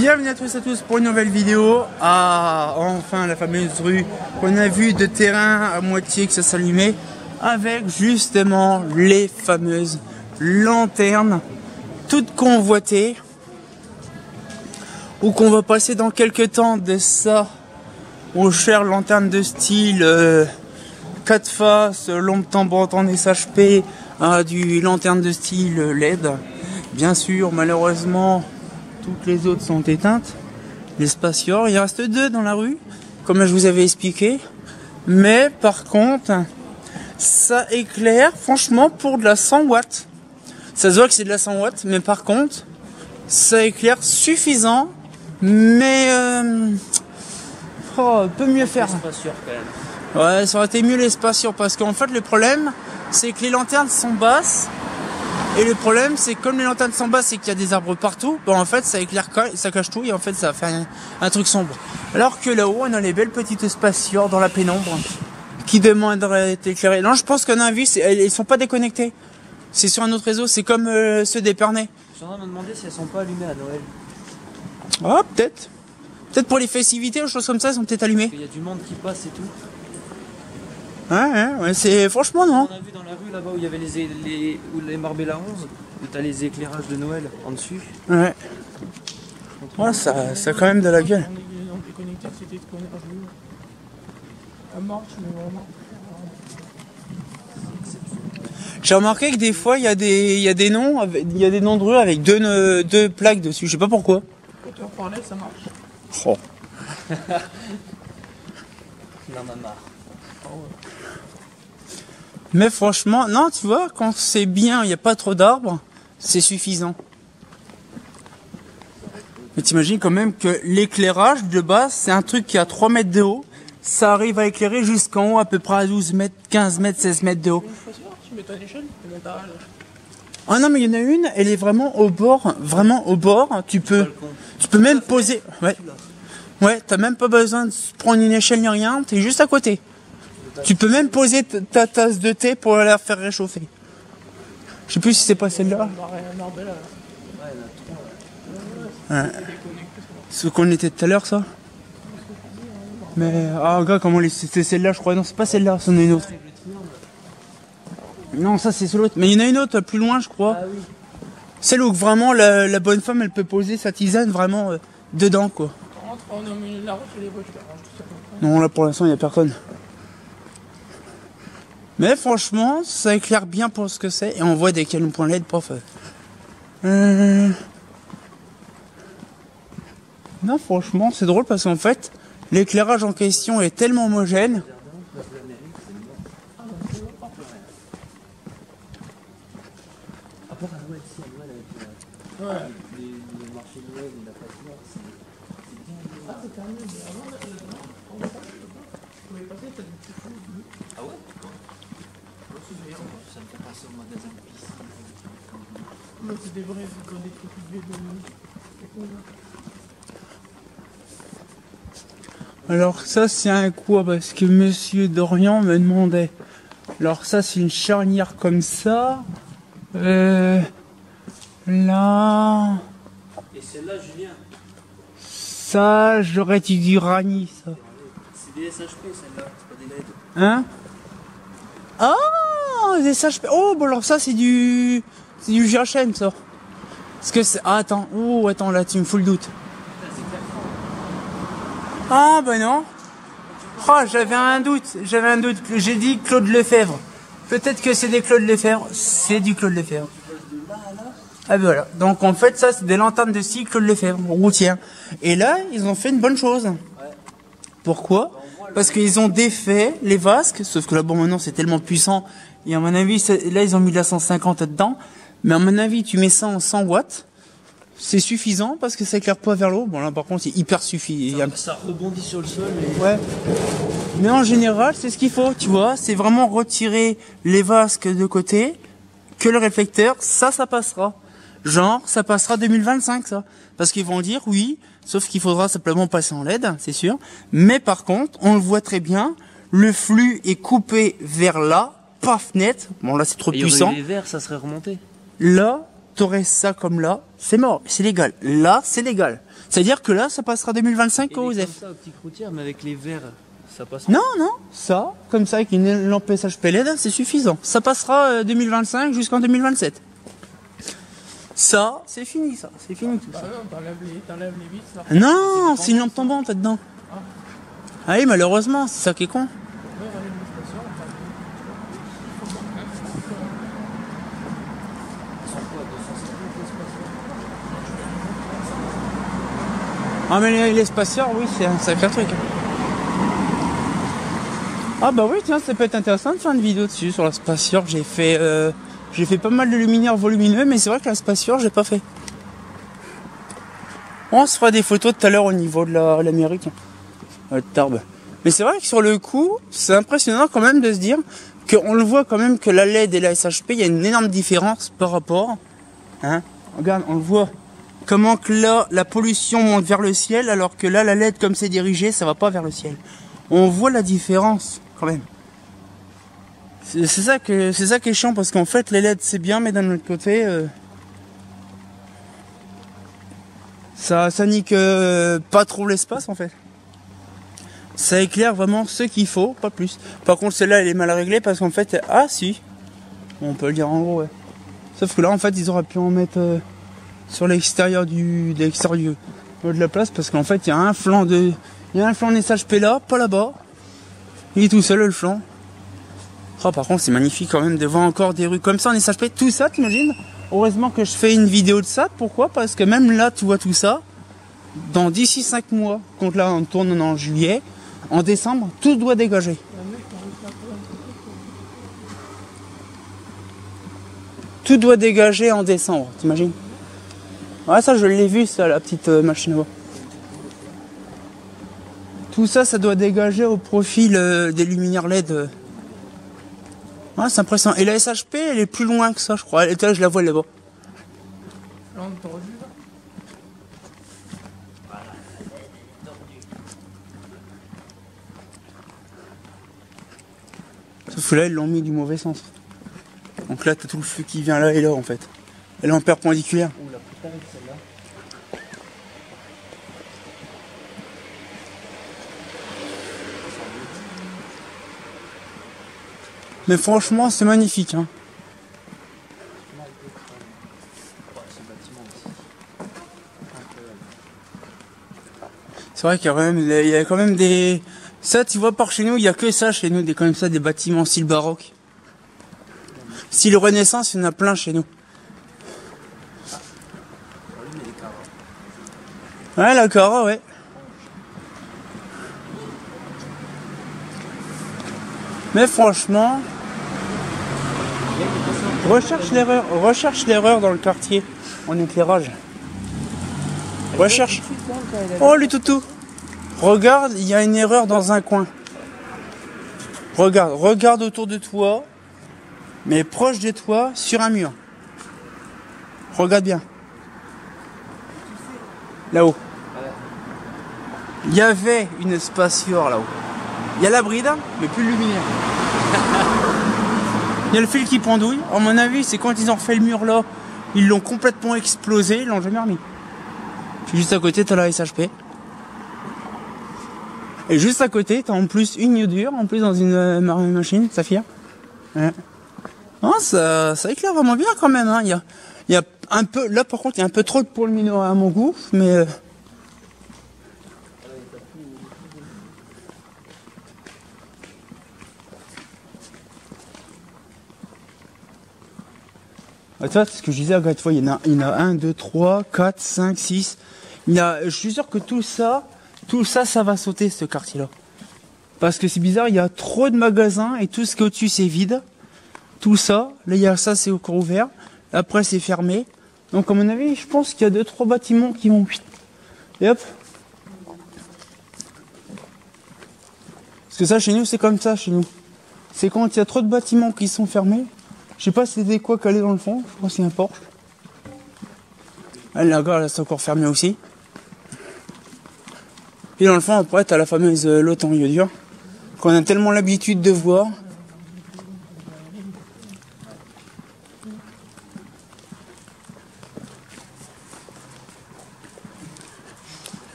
Bienvenue à tous pour une nouvelle vidéo. Ah, enfin la fameuse rue qu'on a vue de terrain à moitié que ça s'allumait, avec justement les fameuses lanternes toutes convoitées, ou qu'on va passer dans quelques temps de ça aux chères lanternes de style 4 faces, lampe tambourante en SHP, à du lanterne de style LED. Bien sûr, malheureusement, toutes les autres sont éteintes. Les Spacior, il reste 2 dans la rue, comme je vous avais expliqué. Mais par contre, ça éclaire, franchement, pour de la 100 watts. Ça se voit que c'est de la 100 watts, mais par contre, ça éclaire suffisant. Mais on peut mieux faire. Spacior quand même. Ouais, ça aurait été mieux les Spacior, parce qu'en fait, le problème, c'est que les lanternes sont basses. Et le problème, c'est que comme les lanternes sont basses et qu'il y a des arbres partout, bon, en fait, ça éclaire, ça cache tout et en fait, ça fait un truc sombre. Alors que là-haut, on a les belles petites Spacior dans la pénombre qui demanderaient d'être éclairées. Non, je pense qu'on a vu, elles sont pas déconnectées. C'est sur un autre réseau, c'est comme ceux d'Épernay. Je suis en train de me demander si elles sont pas allumées à Noël. Ah, peut-être. Peut-être pour les festivités ou choses comme ça, elles sont peut-être allumées. Il y a du monde qui passe et tout. Ouais, c'est franchement non. On a vu dans la rue là-bas où il y avait les Marbella 11, où t'as les éclairages de Noël en dessus. Ouais. Ouais, ça a quand même de la gueule. J'ai remarqué que des fois il y a des noms de rues avec deux plaques dessus. Je sais pas pourquoi. Quand on parlait, ça marche. Oh. Il en a marre. Mais franchement, non, tu vois, quand c'est bien, il n'y a pas trop d'arbres, c'est suffisant. Mais t'imagines quand même que l'éclairage de base, c'est un truc qui a 3 mètres de haut. Ça arrive à éclairer jusqu'en haut, à peu près à 12 mètres, 15 mètres, 16 mètres de haut. Tu mets ton échelle, tu mets ta râle. Ah non, mais il y en a une, elle est vraiment au bord, tu peux même poser, ouais, t'as même pas besoin de prendre une échelle ni rien, t'es juste à côté. Tu peux même poser ta tasse de thé pour la faire réchauffer. Je sais plus si c'est pas celle-là. Ouais. Ce qu'on était tout à l'heure, ça. Mais, ah, regarde comment c'était celle-là, je crois. Non, c'est pas celle-là, c'en est une autre. Non, ça c'est l'autre. Mais il y en a une autre plus loin, je crois. Ah oui. Celle où vraiment la bonne femme, elle peut poser sa tisane vraiment dedans, quoi. On est au milieu de la route, les voitures. Non, là pour l'instant, il n'y a personne. Mais franchement, ça éclaire bien pour ce que c'est. Et on voit des canons point LED, prof. Non, franchement, c'est drôle parce qu'en fait, l'éclairage en question est tellement homogène. Ah ouais? Ça me fait passer au magasin de piscine. Mais c'est des vrais, c'est des trucs vieux de... Alors ça, c'est un quoi? Parce que Monsieur Dorian me demandait. Alors ça, c'est une charnière comme ça. Là... Et celle-là, Julien? Ça, j'aurais dit du Rani, ça. C'est des SHP, celle-là, c'est pas des LED. Hein? Ah, des SHP. Oh, bon alors ça, c'est du GHM, ça. Parce que c'est... Ah, attends. Oh, attends, là, tu me fous le doute. Ah, bah non. Oh, j'avais un doute. J'ai dit Claude Lefebvre. Peut-être que c'est des Claude Lefebvre. C'est du Claude Lefebvre. Ah, ben voilà. Donc, en fait, ça, c'est des lanternes de style Claude Lefebvre, routière. Et là, ils ont fait une bonne chose. Pourquoi? Parce qu'ils ont défait les vasques, sauf que là, bon, maintenant, c'est tellement puissant. Et à mon avis, là, ils ont mis de la 150 dedans. Mais à mon avis, tu mets ça en 100 watts. C'est suffisant parce que ça éclaire pas vers l'eau. Bon, là, par contre, c'est hyper suffisant. Ça rebondit sur le sol. Et... Ouais. Mais en général, c'est ce qu'il faut, tu vois. C'est vraiment retirer les vasques de côté, que le réflecteur, ça passera. Genre, ça passera 2025, ça. Parce qu'ils vont dire, oui, sauf qu'il faudra simplement passer en LED, c'est sûr. Mais par contre, on le voit très bien, le flux est coupé vers là, paf net. Bon, là, c'est trop puissant. Les verts, ça serait remonté. Là, t'aurais ça comme là, c'est mort, c'est légal. Là, c'est légal. C'est-à-dire que là, ça passera 2025 Et au comme OSEF. ça, optique routière, mais avec les verres, ça passe. Non, non, ça, comme ça, avec une lampe SHP LED, c'est suffisant. Ça passera 2025 jusqu'en 2027. Ça, c'est fini, ça. C'est fini tout ça. Bah non, t'enlèves les vis là. Non, c'est une lampe tombante là-dedans. Ah oui, malheureusement, c'est ça qui est con. Ouais, rallume les stations, Ah mais les spatieurs, oui, c'est un sacré truc. Ah bah oui, tiens, ça peut être intéressant de faire une vidéo dessus sur la spatieur. J'ai fait pas mal de luminaires volumineux, mais c'est vrai que la spatieur, j'ai pas fait. On se fera des photos tout à l'heure au niveau de la mairie, tiens. De Tarbes. Mais c'est vrai que sur le coup, c'est impressionnant quand même de se dire qu'on le voit quand même que la LED et la SHP, il y a une énorme différence par rapport. Hein, regarde, on le voit. Comment que là, la pollution monte vers le ciel, alors que là, la LED, comme c'est dirigé, ça va pas vers le ciel. On voit la différence, quand même. C'est ça qui est chiant, parce qu'en fait, les LED, c'est bien, mais d'un autre côté, ça nique pas trop l'espace, en fait. Ça éclaire vraiment ce qu'il faut, pas plus. Par contre, celle-là, elle est mal réglée, parce qu'en fait, ah si, on peut le dire en gros, ouais. Sauf que là, en fait, ils auraient pu en mettre sur l'extérieur de la place, parce qu'en fait, il y a un flanc de SHP là, pas là-bas. Il est tout seul, le flanc. Oh, par contre, c'est magnifique quand même de voir encore des rues comme ça en SHP. Tout ça, t'imagines? Heureusement que je fais une vidéo de ça. Pourquoi? Parce que même là, tu vois tout ça. D'ici 5 mois, quand là, on tourne en juillet, en décembre, tout doit dégager. Tout doit dégager en décembre, t'imagines? Ouais, ça, je l'ai vu, ça, la petite machine à voix. Tout ça, ça doit dégager au profil des luminaires LED. Ouais, c'est impressionnant. Et la SHP, elle est plus loin que ça, je crois. Elle était là, je la vois là-bas. là, on t'aurait vu là. Sauf que là, ils l'ont mis du mauvais sens. Donc là, t'as tout le flux qui vient là et là, en fait. Elle est en perpendiculaire. Ouh, la plus avec celle-là. Mais franchement, c'est magnifique. Hein. C'est vrai qu'il y a quand même des... Ça, tu vois, par chez nous, il n'y a que ça chez nous, des comme ça, des bâtiments style baroque. Style Renaissance, il y en a plein chez nous. Ouais, la Cara, ouais. Mais franchement, recherche l'erreur dans le quartier en éclairage. Recherche. Oh, les toutous. Regarde, il y a une erreur dans un coin. Regarde autour de toi, mais proche de toi, sur un mur. Regarde bien. Là-haut. Il y avait une spatiore là-haut. Il y a la bride, mais plus le luminaire. Il y a le fil qui pendouille. À mon avis, c'est quand ils ont refait le mur là, ils l'ont complètement explosé, ils l'ont jamais remis. Puis juste à côté, t'as la SHP. Et juste à côté, t'as en plus une iodure, en plus dans une machine, Saphir. Ouais. Non, ça éclaire vraiment bien quand même. Hein. Il y a un peu, là par contre, il y a un peu trop de pôle mineur à mon goût, mais... Ah, tu vois, c'est ce que je disais, regarde, il y en a 1, 2, 3, 4, 5, 6. Je suis sûr que tout ça, ça va sauter, ce quartier-là. Parce que c'est bizarre, il y a trop de magasins et tout ce qui est au-dessus, c'est vide. Tout ça, là, il y a ça, c'est encore ouvert. Après, c'est fermé. Donc, à mon avis, je pense qu'il y a 2-3 bâtiments qui vont... Et hop. Parce que ça, chez nous, c'est comme ça, chez nous. C'est quand il y a trop de bâtiments qui sont fermés. Je sais pas si c'était quoi calé dans le fond. Je crois que c'est un Porsche. Là, regarde, là, c'est encore fermé aussi. Et dans le fond, après, t'as la fameuse lotte en iodure. Qu'on a tellement l'habitude de voir.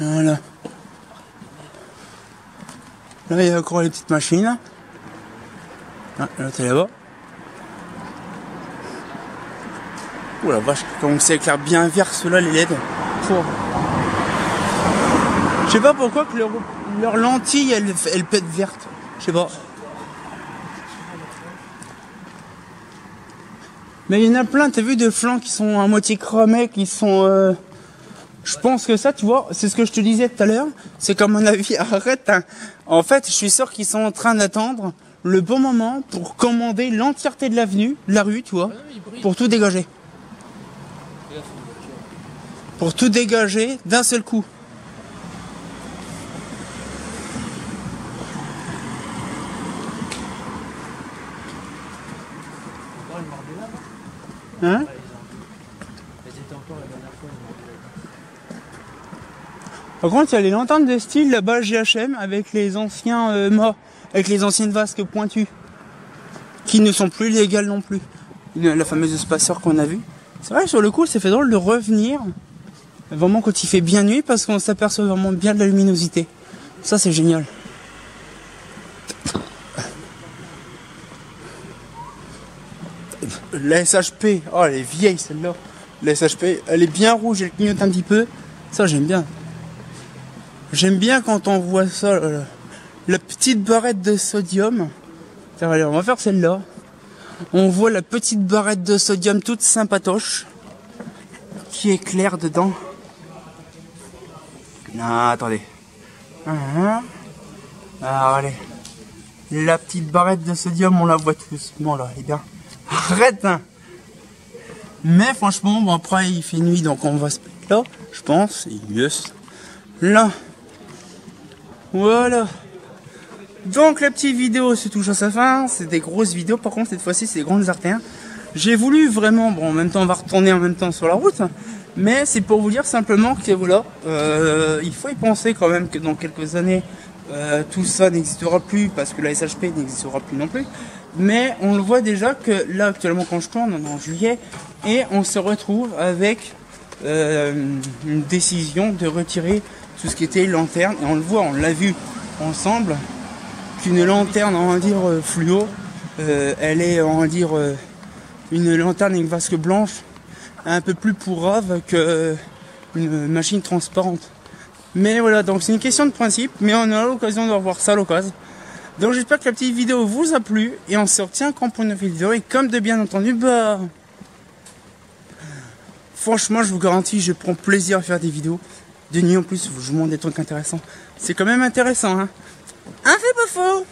Voilà. Là, il y a encore les petites machines. Ah, là, t'es là-bas. Oh la vache, comme ça éclaire bien vert ceux-là, les LED. Oh. Je sais pas pourquoi que leur lentille, elle pète verte. Je sais pas. Mais il y en a plein, t'as vu, de flancs qui sont à moitié chromés, qui sont... Je pense que ça, tu vois, c'est ce que je te disais tout à l'heure. C'est comme mon avis, arrête. Hein. En fait, je suis sûr qu'ils sont en train d'attendre le bon moment pour commander l'entièreté de l'avenue, de la rue, tu vois, pour tout dégager. Pour tout dégager d'un seul coup. Hein? Par contre, il y a les lanternes de style là-bas GHM avec les anciens mâts, avec les anciennes vasques pointues, qui ne sont plus légales non plus. La fameuse spaceur qu'on a vue. C'est vrai que sur le coup, c'est fait drôle de revenir, vraiment quand il fait bien nuit, parce qu'on s'aperçoit vraiment bien de la luminosité. Ça, c'est génial. La SHP, oh elle est vieille celle-là. La SHP, elle est bien rouge, elle clignote un petit peu. Ça, j'aime bien. J'aime bien quand on voit ça, la petite barrette de sodium. Tiens, allez, on va faire celle-là. On voit la petite barrette de sodium toute sympatoche qui éclaire dedans. Non, attendez. Alors, allez. La petite barrette de sodium, on la voit tous. Bon, là, les gars. Arrête, hein. Mais franchement, bon, après, il fait nuit, donc on va se mettre là, je pense. Yes. Là. Voilà. Donc la petite vidéo se touche à sa fin. C'est des grosses vidéos. Par contre, cette fois-ci, c'est des grandes artères. J'ai voulu vraiment, bon, en même temps, on va retourner en même temps sur la route. Mais c'est pour vous dire simplement que voilà, il faut y penser quand même que dans quelques années, tout ça n'existera plus parce que la SHP n'existera plus non plus. Mais on le voit déjà que là, actuellement, quand je tourne, on est en juillet, et on se retrouve avec une décision de retirer tout ce qui était lanterne. Et on le voit, on l'a vu ensemble, qu'une lanterne, on va dire, fluo, elle est, on va dire, une lanterne avec vasque blanche, un peu plus pourrave que une machine transparente. Mais voilà, donc c'est une question de principe, mais on a l'occasion de revoir ça à l'occasion. Donc j'espère que la petite vidéo vous a plu, et on se retient quand pour une nouvelle vidéo, et comme de bien entendu, bah... Franchement, je vous garantis, je prends plaisir à faire des vidéos. De nuit en plus, je vous montre des trucs intéressants. C'est quand même intéressant, hein. Un fait pas faux.